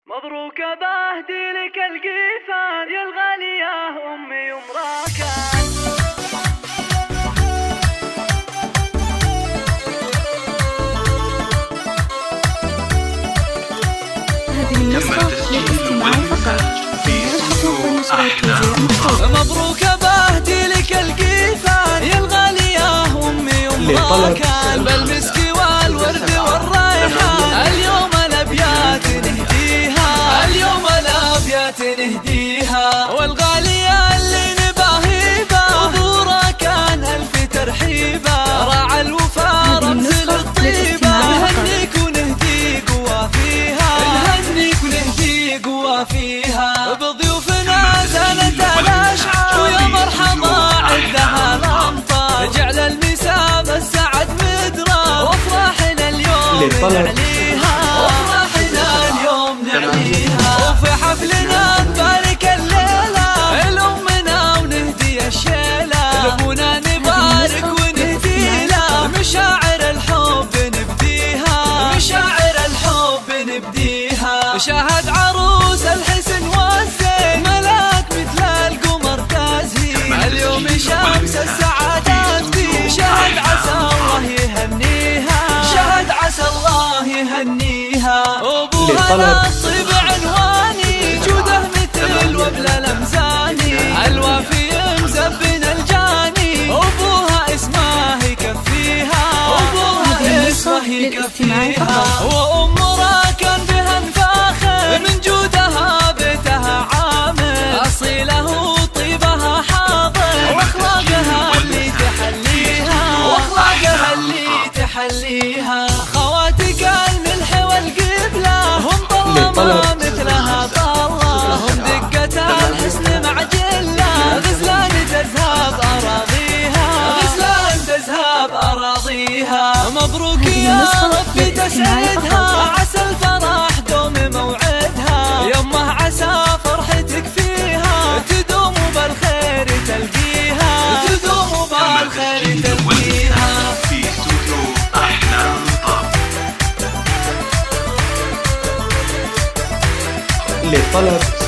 مبروك بهدي لك القيفان يا الغالية أمي ومراكان. هذه النسخة للاستماع فقط. الحقوق والنشر والتوزيع محفوظ. مبروك بهدي لك القيفان يا الغالية أمي ومراكان، بالمسك والورد والريحان. اليوم الأبيات نهديها، اليوم الأبيات نهديها، والغالية اللي نباهيبها حضورها كان ألف ترحيبا. راعى الوفا رمز للطيبة، نهنيك ونهدي قوى فيها، نهنيك ونهدي قوى فيها. بضيوفنا زانت الأشعار ويا مرحبا عدها الأمطار. جعل المساء بالسعد مدرار، وافراحنا اليوم نعليها، وافراحنا اليوم نعليها. وفي حفلنا نبارك الليلة لأمنا ونهدي الشيلة، لأبونا نبارك ونهدي له. مشاعر الحب نبديها، مشاعر الحب نبديها. شاهد عروس الحسن والزين، ملاك مثل القمر تزهي. اليوم شمس السعادات فيه، شهد عسى الله يهنيها، شهد عسى الله يهنيها. أبوها الطيب عنواني، جوده مثل وبل الأمزاني. الوافي مزبن الجاني، أبوها اسمه يكفيها، أبوها اسمه يكفيها. وأم راكان بها نفاخر، من جودها بيتها عامر. أصيله وطيبها حاضر، وأخلاقها اللي تحليها، وأخلاقها اللي تحليها. خواتك الملح والقبلة، هم طلما مثلها طلة. هم دقة الحسن معجلة، غزلان تذهب أراضيها، غزلان تذهب أراضيها. مبروك يا ربي تسعدها، عسى الفرح دوم موعدها. يمه عسى فرحتك فيها، تدوم بالخير تلقيها، تدوم بالخير تلقيها. في استوديو أحلام طب. للطلب